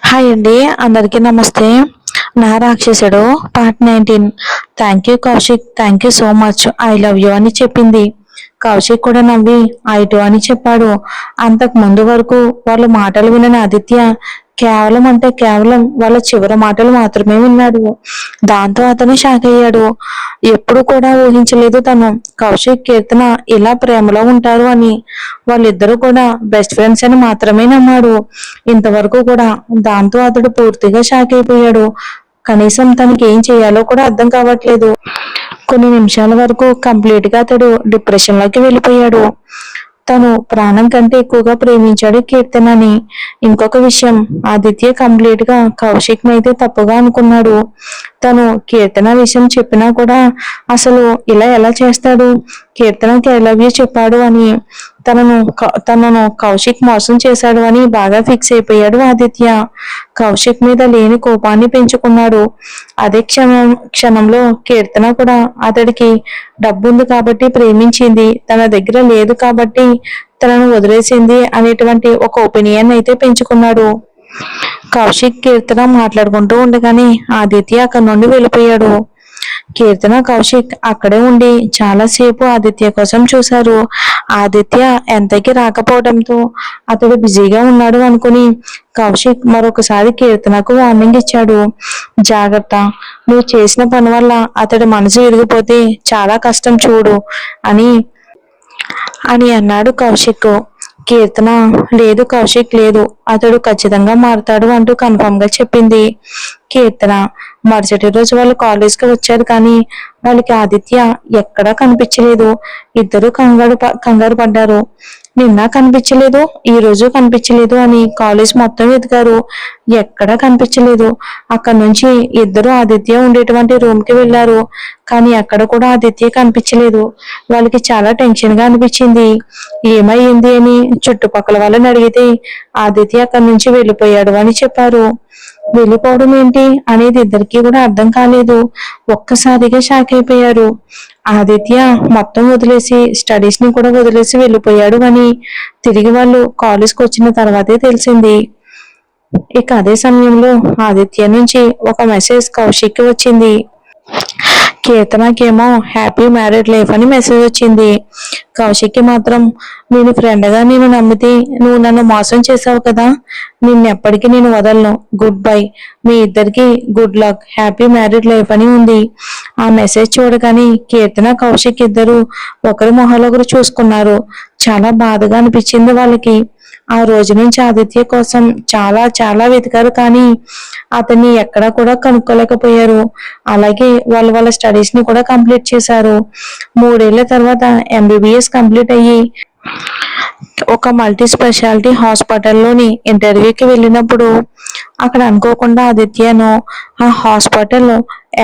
Hi అండి, అందరికీ నమస్తే. నా రాక్షసుడు part 19. Thank you Kaushik, thank you so much, I love you అని చెప్పింది. కౌశిక్ కూడా నవ్వి ఐ టు అని చెప్పాడు. అంతకు ముందు వరకు వాళ్ళ మాటలు వినని ఆదిత్య కేవలం వాళ్ళ చివరి మాటలు మాత్రమే విన్నాడు. దాంతో అతను షాక్ అయ్యాడు. ఎప్పుడు కూడా ఊహించలేదు తను కౌశిక్ కీర్తన ఇలా ప్రేమలో ఉంటారు అని. వాళ్ళిద్దరూ కూడా బెస్ట్ ఫ్రెండ్స్ అని మాత్రమే నమ్మాడు ఇంతవరకు కూడా. దాంతో అతడు పూర్తిగా షాక్ అయిపోయాడు. కనీసం తనకి ఏం చేయాలో కూడా అర్థం కావట్లేదు. కొన్ని నిమిషాల వరకు కంప్లీట్ గా అతడు డిప్రెషన్ లోకి వెళ్ళిపోయాడు. తను ప్రాణం కంటే ఎక్కువగా ప్రేమించాడు కీర్తనని. ఇంకొక విషయం, ఆదిత్య కంప్లీట్ గా కౌశిక్ అయితే తప్పుగా అనుకున్నాడు. తను కీర్తన విషయం చెప్పినా కూడా అసలు ఇలా ఎలా చేస్తాడు, కీర్తనకి ఐ లవ్ యూ చెప్పాడు అని. తనను కౌశిక్ మోసం చేశాడు అని బాగా ఫిక్స్ అయిపోయాడు ఆదిత్య. కౌశిక్ మీద లేని కోపాన్ని పెంచుకున్నాడు. అదే క్షణంలో కీర్తన కూడా అతడికి డబ్బు ఉంది కాబట్టి ప్రేమించింది, తన దగ్గర లేదు కాబట్టి తనను వదిలేసింది అనేటువంటి ఒక ఒపీనియన్ అయితే పెంచుకున్నాడు. కౌశిక్ కీర్తన మాట్లాడుకుంటూ ఉండగానే ఆదిత్య అక్కడి నుండి వెళ్ళిపోయాడు. కీర్తన కౌశిక్ అక్కడే ఉండి చాలాసేపు ఆదిత్య కోసం చూశారు. ఆదిత్య ఎంతకి రాకపోవడంతో అతడు బిజీగా ఉన్నాడు అనుకుని కౌశిక్ మరొకసారి కీర్తనకు వార్నింగ్ ఇచ్చాడు. జాగ్రత్త, నువ్వు చేసిన పని వల్ల అతడి మనసు విరిగిపోతే చాలా కష్టం చూడు అని అన్నాడు కౌశిక్. కీర్తన లేదు కౌశిక్ లేదు, అతడు ఖచ్చితంగా మారుతాడు అంటూ కన్ఫర్మ్ గా చెప్పింది. కీర్తన మరుసటి రోజు వాళ్ళు కాలేజ్కి వచ్చారు కానీ వాళ్ళకి ఆదిత్య ఎక్కడా కనిపించలేదు. ఇద్దరు కంగారు పడ్డారు. నిన్న కనిపించలేదు, ఈ రోజు కనిపించలేదు అని కాలేజ్ మొత్తం వెతికారు. ఎక్కడా కనిపించలేదు. అక్కడి నుంచి ఇద్దరు ఆదిత్య ఉండేటువంటి రూమ్ కి వెళ్లారు. కానీ అక్కడ కూడా ఆదిత్య కనిపించలేదు. వాళ్ళకి చాలా టెన్షన్ గా అనిపించింది. ఏమైంది అని చుట్టుపక్కల వాళ్ళని అడిగితే ఆదిత్య అక్కడి నుంచి వెళ్ళిపోయాడు అని చెప్పారు. వెళ్ళిపోవడం ఏంటి అనేది ఇద్దరికి కూడా అర్థం కాలేదు. ఒక్కసారిగా షాక్ అయిపోయారు. ఆదిత్య మొత్తం వదిలేసి స్టడీస్ ని కూడా వదిలేసి వెళ్ళిపోయాడు అని తిరిగి వాళ్ళు కాలేజ్కి వచ్చిన తర్వాతే తెలిసింది. ఇక అదే సమయంలో ఆదిత్య నుంచి ఒక మెసేజ్ కౌశిక్ వచ్చింది. కీర్తనకేమో హ్యాపీ మ్యారేడ్ లైఫ్ అని మెసేజ్ వచ్చింది. కౌశిక్కి మాత్రం నేను ఫ్రెండ్గా నేను నమ్మితే నువ్వు నన్ను మోసం చేసావు కదా, నిన్నెప్పటికీ నేను వదలను, గుడ్ బై, మీ ఇద్దరికి good luck, happy married life అని ఉంది. ఆ మెసేజ్ చూడగానే కీర్తన కౌశిక్ ఇద్దరు ఒకరి మొహాలు ఒకరు చూసుకున్నారు. చాలా బాధగా అనిపించింది వాళ్ళకి. ఆ రోజు నుంచి ఆదిత్య కోసం చాలా చాలా వెతికారు కానీ అతన్ని ఎక్కడా కూడా కనుక్కోలేకపోయారు. అలాగే వాళ్ళ స్టడీస్ ని కూడా కంప్లీట్ చేశారు. 3 ఏళ్ల తర్వాత MBBS కంప్లీట్ అయ్యి ఒక మల్టీ స్పెషాలిటీ హాస్పిటల్లోని ఇంటర్వ్యూకి వెళ్ళినప్పుడు అక్కడ అనుకోకుండా ఆదిత్యను ఆ హాస్పిటల్లో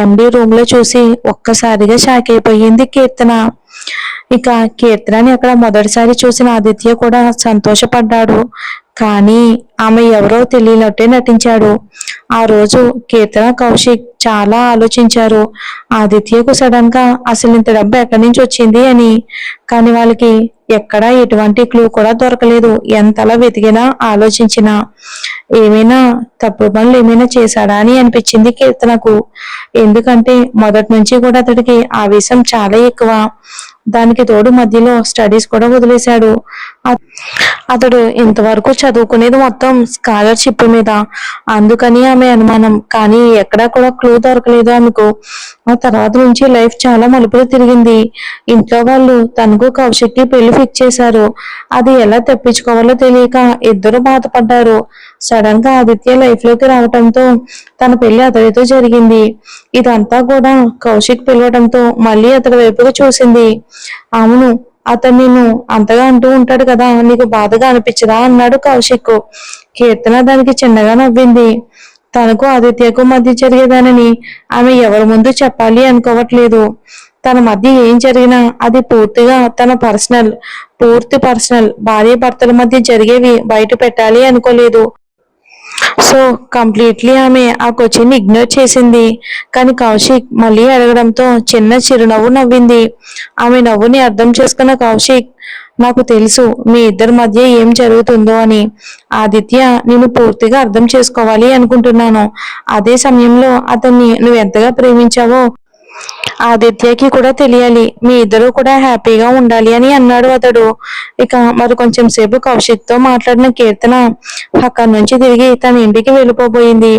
MD రూమ్ లో చూసి ఒక్కసారిగా షాక్ అయిపోయింది కీర్తన. ఇక కీర్తనని అక్కడ మొదటిసారి చూసిన ఆదిత్య కూడా సంతోషపడ్డాడు. కానీ ఆమె ఎవరో తెలియనట్టే నటించాడు. ఆ రోజు కీర్తన కౌశిక్ చాలా ఆలోచించారు ఆదిత్యకు సడన్ గా అసలు ఇంత డబ్బు ఎక్కడి నుంచి వచ్చింది అని. కానీ వాళ్ళకి ఎక్కడా ఎటువంటి క్లూ కూడా దొరకలేదు. ఎంతలా వెతికినా ఆలోచించినా ఏమైనా తప్పు పనులు ఏమైనా చేశాడా అని అనిపించింది కీర్తనకు. ఎందుకంటే మొదటి నుంచి కూడా అతడికి ఆవేశం చాలా ఎక్కువ. దానికి తోడు మధ్యలో స్టడీస్ కూడా వదిలేశాడు. అతడు ఇంతవరకు చదువుకునేది మొత్తం స్కాలర్షిప్ మీద, అందుకని ఆమె అనుమానం. కానీ ఎక్కడా కూడా క్లూ దొరకలేదు ఆమెకు. ఆ తర్వాత నుంచి లైఫ్ చాలా మలుపులు తిరిగింది. ఇంట్లో వాళ్ళు తనకు కౌశిక్కి పెళ్లి ఫిక్స్ చేశారు. అది ఎలా తప్పించుకోవాలో తెలియక ఇద్దరు బాధపడ్డారు. సడన్ గా ఆదిత్య లైఫ్ లోకి రావటంతో తన పెళ్లి అతడితో జరిగింది. ఇదంతా కూడా కౌశిక్ పిలవడంతో మళ్ళీ అతడి వైపుగా చూసింది. అవును, అతను నిన్ను అంతగా అంటూ ఉంటాడు కదా, నీకు బాధగా అనిపించదా అన్నాడు కౌశిక్. కీర్తన దానికి చిన్నగా నవ్వింది. తనకు ఆదిత్యకు మధ్య జరిగేదానని ఆమె ఎవరి ముందు చెప్పాలి అనుకోవట్లేదు. తన మధ్య ఏం జరిగినా అది పూర్తిగా తన పూర్తి పర్సనల్, భార్య భర్తల మధ్య జరిగేవి బయట పెట్టాలి అనుకోలేదు. సో కంప్లీట్లీ ఆమె ఆ క్వశ్చన్ ఇగ్నోర్ చేసింది. కానీ కౌశిక్ మళ్ళీ అడగడంతో చిన్న చిరునవ్వు నవ్వింది. ఆమె నవ్వుని అర్థం చేసుకున్న కౌశిక్, నాకు తెలుసు మీ ఇద్దరి మధ్య ఏం జరుగుతుందో అని. ఆదిత్య నేను పూర్తిగా అర్థం చేసుకోవాలి అనుకుంటున్నాను. అదే సమయంలో అతన్ని నువ్వు ఎంతగా ప్రేమించావో ఆదిత్యకి కూడా తెలియాలి. మీ ఇద్దరు కూడా హ్యాపీగా ఉండాలి అని అన్నాడు అతడు. ఇక మరి కొంచెం సేపు కౌశిక్ తో మాట్లాడిన కీర్తన అక్కడి నుంచి తిరిగి తన ఇంటికి వెళ్ళిపోబోయింది.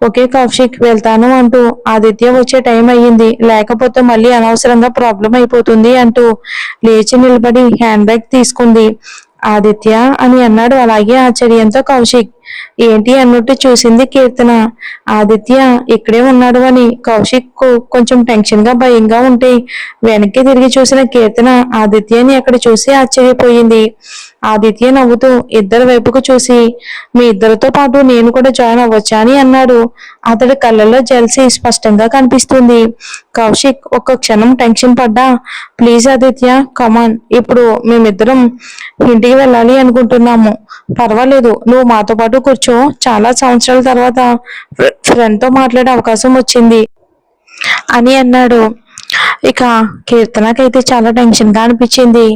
ఓకే కౌశిక్, వెళ్తాను అంటూ ఆదిత్య వచ్చే టైం అయ్యింది, లేకపోతే మళ్ళీ అనవసరంగా ప్రాబ్లం అయిపోతుంది అంటూ లేచి నిలబడి హ్యాండ్ బ్యాగ్ తీసుకుంది. ఆదిత్య అని అన్నాడు అలాగే ఆశ్చర్యంతో కౌశిక్. ఏంటి అన్నట్టు చూసింది కీర్తన. ఆదిత్య ఇక్కడే ఉన్నాడు అని. కౌశిక్ కొంచెం టెన్షన్ గా భయంగా ఉంటే వెనక్కి తిరిగి చూసిన కీర్తన ఆదిత్యని అక్కడ చూసి ఆశ్చర్యపోయింది. ఆదిత్య నవ్వుతూ ఇద్దరి వైపుకు చూసి, మీ ఇద్దరితో పాటు నేను కూడా జాయిన్ అవ్వచ్చా అని అన్నాడు. అతడి కళ్ళల్లో జెల్సీ స్పష్టంగా కనిపిస్తుంది. కౌశిక్ ఒక్క క్షణం టెన్షన్ పడ్డా, ప్లీజ్ ఆదిత్య కమాన్, ఇప్పుడు మేమిద్దరం ఇంటికి వెళ్ళాలి అనుకుంటున్నాము. పర్వాలేదు, నువ్వు మాతో పాటు కూర్చో. చాలా సంవత్సరాల తర్వాత ఫ్రెండ్ తో మాట్లాడే అవకాశం వచ్చింది అని అన్నాడు. ఇక కీర్తనకైతే చాలా టెన్షన్ గా అనిపించింది.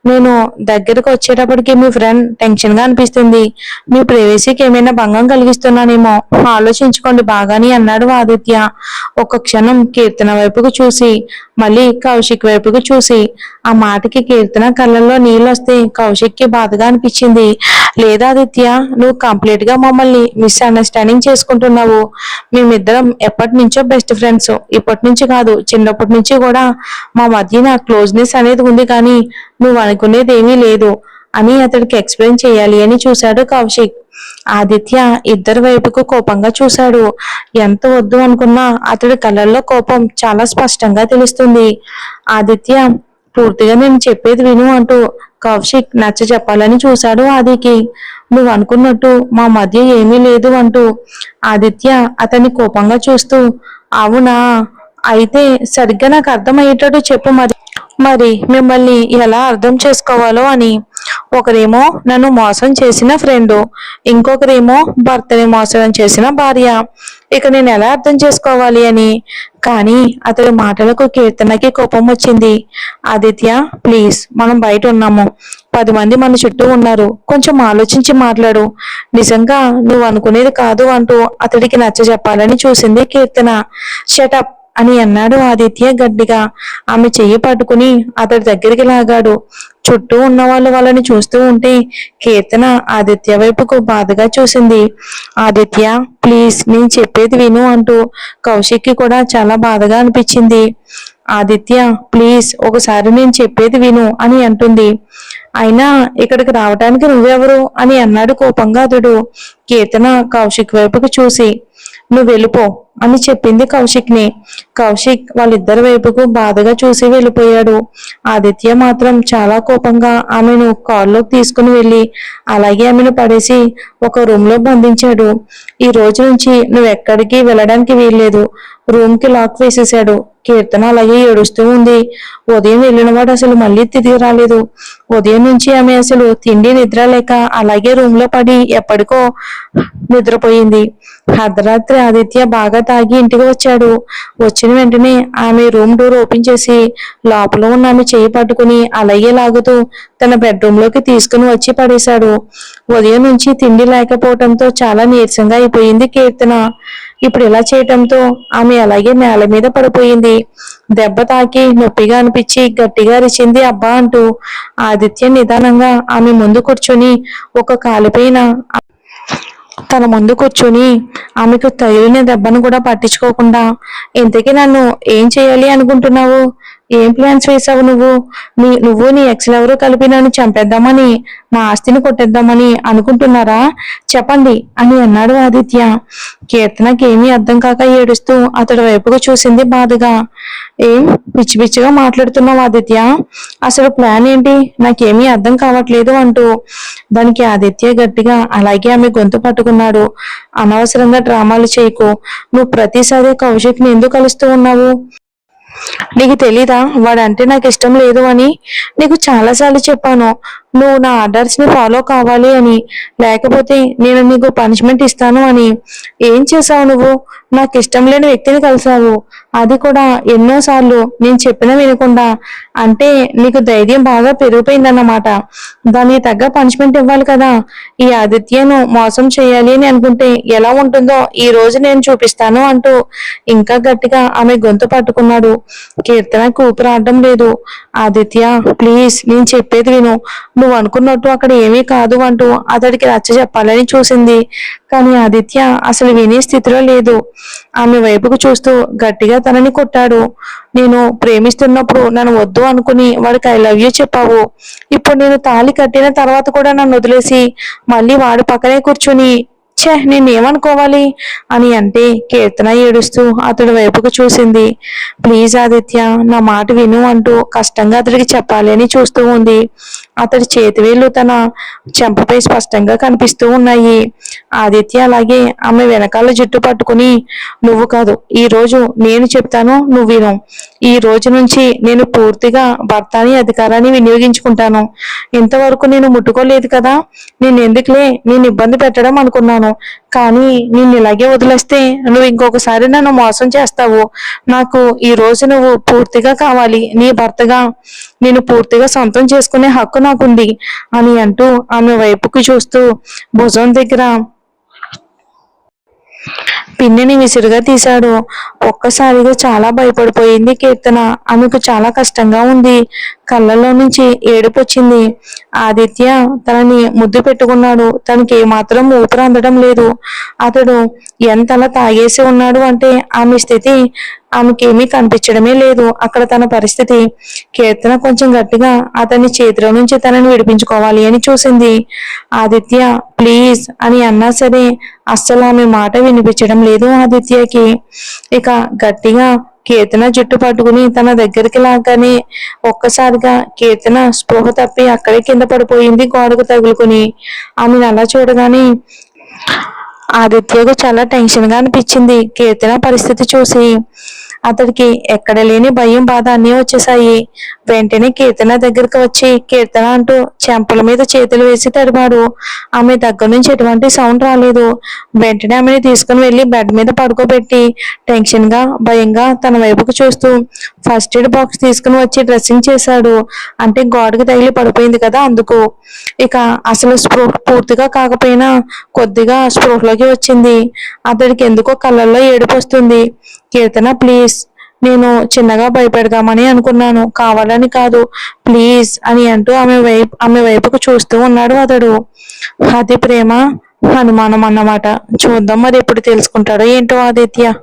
నేను దగ్గరకు వచ్చేటప్పటికి మీ ఫ్రెండ్ టెన్షన్ గా అనిపిస్తుంది. మీ ప్రైవసీకి ఏమైనా భంగం కలిగిస్తున్నానేమో ఆలోచించుకోండి బాగాని అన్నాడు ఆదిత్య. ఒక క్షణం కీర్తన వైపుకు చూసి మళ్ళీ కౌశిక్ వైపుకు చూసి, ఆ మాటకి కీర్తన కళ్ళల్లో నీళ్ళు వస్తే కౌశిక్ కి బాధగా అనిపించింది. లేదా ఆదిత్య, నువ్వు కంప్లీట్ గా మమ్మల్ని మిస్అండర్స్టాండింగ్ చేసుకుంటున్నావు. మేమిద్దరం ఎప్పటి నుంచో బెస్ట్ ఫ్రెండ్స్. ఇప్పటి నుంచి కాదు, చిన్నప్పటి నుంచి కూడా మా మధ్య నా క్లోజ్నెస్ అనేది ఉంది, కానీ నువ్వు అనుకునేది ఏమీ లేదు అని అతడికి ఎక్స్ప్లెయిన్ చేయాలి అని చూశాడు కౌశిక్. ఆదిత్య ఇద్దరి వైపుకు కోపంగా చూశాడు. ఎంత వద్దు అనుకున్నా అతడి కళ్ళల్లో కోపం చాలా స్పష్టంగా తెలుస్తుంది. ఆదిత్య పూర్తిగా నేను చెప్పేది విను అంటూ కౌశిక్ నచ్చ చెప్పాలని చూశాడు ఆదికి. నువ్వు అనుకున్నట్టు మా మధ్య ఏమీ లేదు అంటూ ఆదిత్య అతన్ని కోపంగా చూస్తూ, అవునా, అయితే సరిగ్గా నాకు అర్థమయ్యేటట్టు చెప్పు మరి. మరి మిమ్మల్ని ఎలా అర్థం చేసుకోవాలో అని. ఒకరేమో నన్ను మోసం చేసిన ఫ్రెండు, ఇంకొకరేమో భర్తని మోసం చేసిన భార్య. ఇక నేను ఎలా అర్థం చేసుకోవాలి అని. కానీ అతడి మాటలకు కీర్తనకి కోపం వచ్చింది. ఆదిత్య ప్లీజ్, మనం బయట ఉన్నాము, 10 మంది మన చుట్టూ ఉన్నారు, కొంచెం ఆలోచించి మాట్లాడు. నిజంగా నువ్వు అనుకునేది కాదు అంటూ అతడికి నచ్చ చెప్పాలని చూసింది కీర్తన. షటప్ అని అన్నాడు ఆదిత్య గట్టిగా. ఆమె చెయ్యి పట్టుకుని అతడి దగ్గరికి లాగాడు. చుట్టూ ఉన్న వాళ్ళు వాళ్ళని చూస్తూ ఉంటే కీర్తన ఆదిత్య వైపుకు బాధగా చూసింది. ఆదిత్య ప్లీజ్, నేను చెప్పేది విను అంటూ కౌశిక్కి కూడా చాలా బాధగా అనిపించింది. ఆదిత్య ప్లీజ్, ఒకసారి నేను చెప్పేది విను అని అంటుంది. అయినా ఇక్కడికి రావటానికి నువ్వెవరు అని అన్నాడు కోపంగా అతడు. కీర్తన కౌశిక్ వైపుకు చూసి, నువ్వు వెళ్ళిపో అని చెప్పింది కౌశిక్ ని. కౌశిక్ వాళ్ళిద్దరి వైపుకు బాధగా చూసి వెళ్ళిపోయాడు. ఆదిత్య మాత్రం చాలా కోపంగా ఆమెను కారులోకి తీసుకుని వెళ్ళి అలాగే ఆమెను పడేసి ఒక రూమ్ లో బంధించాడు. ఈ రోజు నుంచి నువ్వు ఎక్కడికి వెళ్ళడానికి వీల్లేదు. రూమ్ కి లాక్ వేసేశాడు. కీర్తన అలాగే ఏడుస్తూ ఉంది. ఉదయం వెళ్ళిన వాడు అసలు మళ్ళీ తిరిగి రాలేదు. ఉదయం నుంచి ఆమె అసలు తిండి నిద్ర లేక అలాగే రూమ్ లో పడి ఎప్పటికో నిద్రపోయింది. అర్ధరాత్రి ఆదిత్య బాగా తాగి ఇంటికి వచ్చాడు. వచ్చిన వెంటనే ఆమె రూమ్ డోర్ ఓపెన్ చేసి లోపల ఉన్న ఆమె చేయి పట్టుకుని అలాగే లాగుతూ తన బెడ్రూమ్ లోకి తీసుకుని వచ్చి పడేశాడు. ఉదయం నుంచి తిండి లేకపోవడంతో చాలా నీరసంగా అయిపోయింది కీర్తన. ఇప్పుడు ఇలా చేయటంతో ఆమె అలాగే నేల మీద పడిపోయింది. దెబ్బ తాకి నొప్పిగా అనిపించి గట్టిగా అరిచింది అబ్బా అంటూ. ఆదిత్య నిదానంగా ఆమె ముందు కూర్చొని ఒక కాలిపైన తన ముందు కూర్చొని ఆమెకు తగిలిన దెబ్బను కూడా పట్టించుకోకుండా, ఇంతకీ నన్ను ఏం చేయాలి అనుకుంటున్నావు? ఏం ప్లాన్స్ వేసావు నువ్వు? నువ్వు నీ ఎక్స్ ఎవరో కలిపి నన్ను చంపేద్దామని, నా ఆస్తిని కొట్టేద్దామని అనుకుంటున్నారా? చెప్పండి అని అన్నాడు ఆదిత్య. కీర్తనకి ఏమీ అర్థం కాక ఏడుస్తూ అతడి వైపుకు చూసింది బాధగా. ఏం పిచ్చి పిచ్చిగా మాట్లాడుతున్నావు ఆదిత్య? అసలు ప్లాన్ ఏంటి? నాకేమీ అర్థం కావట్లేదు అంటూ దానికి ఆదిత్య గట్టిగా అలాగే ఆమె గొంతు పట్టుకున్నాడు. అనవసరంగా డ్రామాలు చేయకు. నువ్వు ప్రతిసారి కౌశిక్ ని ఎందుకు కలుస్తూ ఉన్నావు? నీకు తెలీదా వాడంటే నాకు ఇష్టం లేదు అని? నీకు చాలాసార్లు చెప్పాను. నువ్వు నా ఆర్డర్స్ ని ఫాలో కావాలి అని, లేకపోతే నేను నీకు పనిష్మెంట్ ఇస్తాను అని. ఏం చేసావు నువ్వు? నాకు ఇష్టం లేని వ్యక్తిని కలిసావు, అది కూడా ఎన్నోసార్లు, నేను చెప్పినా వినకుండా. అంటే నీకు ధైర్యం బాగా పెరిగిపోయిందన్నమాట. దానికి తగ్గ పనిష్మెంట్ ఇవ్వాలి కదా. ఈ ఆదిత్యను మోసం చేయాలి అని అనుకుంటే ఎలా ఉంటుందో ఈ రోజు నేను చూపిస్తాను అంటూ ఇంకా గట్టిగా ఆమె గొంతు పట్టుకున్నాడు. కీర్తనకు ఊపిరాడడం లేదు. ఆదిత్య, ప్లీజ్ నేను చెప్పేది విను. నువ్వు అనుకున్నట్టు అక్కడ ఏమీ కాదు అంటూ అతడికి నచ్చ చెప్పాలని చూసింది. కానీ ఆదిత్య అసలు వినే స్థితిలో లేదు. ఆమె వైపుకు చూస్తూ గట్టిగా తనని కొట్టాడు. నేను ప్రేమిస్తున్నప్పుడు నన్ను వద్దు అనుకుని వాడికి ఐ లవ్ యూ చెప్పావు. ఇప్పుడు నేను తాళి కట్టిన తర్వాత కూడా నన్ను వదిలేసి మళ్ళీ వాడి పక్కనే కూర్చుని ఛే నేనేమనుకోవాలి అని అంటే కీర్తన ఏడుస్తూ అతడి వైపుకు చూసింది. ప్లీజ్ ఆదిత్య, నా మాట విను అంటూ కష్టంగా అతడికి చెప్పాలి అని చూస్తూ ఉంది. అతడి చేతివేళ్లు తన చెంపపై స్పష్టంగా కనిపిస్తూ ఉన్నాయి. ఆదిత్య అలాగే ఆమె వెనకాల జుట్టు పట్టుకుని, నువ్వు కాదు, ఈ రోజు నేను చెప్తాను, నువ్వు విను. ఈ రోజు నుంచి నేను పూర్తిగా భర్తని అధికారాన్ని వినియోగించుకుంటాను. ఇంతవరకు నేను ముట్టుకోలేదు కదా, నేను ఎందుకులే నేను ఇబ్బంది పెట్టడం అనుకున్నాను. కానీ నేను ఇలాగే వదిలేస్తే నువ్వు ఇంకొకసారి నన్ను మోసం చేస్తావు. నాకు ఈ రోజు నువ్వు పూర్తిగా కావాలి. నీ భర్తగా నేను పూర్తిగా సొంతం చేసుకునే హక్కు నాకుంది అని అంటూ ఆమె వైపుకి చూస్తూ భుజం దగ్గర పిన్నిని విసురుగా తీశాడు. ఒక్కసారిగా చాలా భయపడిపోయింది కీర్తన. ఆమెకు చాలా కష్టంగా ఉంది. కళ్ళల్లో నుంచి ఏడుపు వచ్చింది. ఆదిత్య తనని ముద్దు పెట్టుకున్నాడు. తనకి ఏమాత్రం ఊపిరి అందడం లేదు. అతడు ఎంతలా తాగేసి ఉన్నాడు అంటే ఆమె స్థితి ఆమెకేమీ కనిపించడమే లేదు. అక్కడ తన పరిస్థితి. కీర్తన కొంచెం గట్టిగా అతని చేతిలో నుంచి తనని విడిపించుకోవాలి అని చూసింది. ఆదిత్య ప్లీజ్ అని అన్నా సరే అస్సలు ఆమె మాట వినిపించడం లేదు ఆదిత్యకి. ఇక గట్టిగా కీర్తన జుట్టు పట్టుకుని తన దగ్గరికి లాగానే ఒక్కసారిగా కీర్తన స్పృహ తప్పి అక్కడే కింద పడిపోయింది గోడకు తగులుకుని. ఆమెను అలా చూడగానే ఆదిత్యకు చాలా టెన్షన్ గా అనిపించింది కీర్తన పరిస్థితి చూసి. అతడికి ఎక్కడ లేని భయం, బాధ అన్నీ వచ్చేసాయి. వెంటనే కీర్తన దగ్గరికి వచ్చి కీర్తన అంటూ చెంపల మీద చేతులు వేసి తడిమాడు. ఆమె దగ్గర నుంచి ఎటువంటి సౌండ్ రాలేదు. వెంటనే ఆమెను తీసుకుని వెళ్ళి బెడ్ మీద పడుకోబెట్టి టెన్షన్ గా, భయంగా తన వైపుకు చూస్తూ ఫస్ట్ ఎయిడ్ బాక్స్ తీసుకుని వచ్చి డ్రెస్సింగ్ చేశాడు. అంటే గోడకు తగిలి పడిపోయింది కదా అందుకు. ఇక అసలు స్పృహ పూర్తిగా కాకపోయినా కొద్దిగా స్పృహలోకి వచ్చింది. అతడికి ఎందుకో కళ్ళల్లో ఏడుపు వస్తుంది. కీర్తన ప్లీజ్, నేను చిన్నగా భయపెడదామని అనుకున్నాను, కావాలని కాదు, ప్లీజ్ అని అంటూ ఆమె వైపుకు చూస్తూ ఉన్నాడు అతడు. అది ప్రేమ, అనుమానం అన్నమాట. చూద్దాం మరి ఎప్పుడు తెలుసుకుంటాడో ఏంటో ఆదిత్య.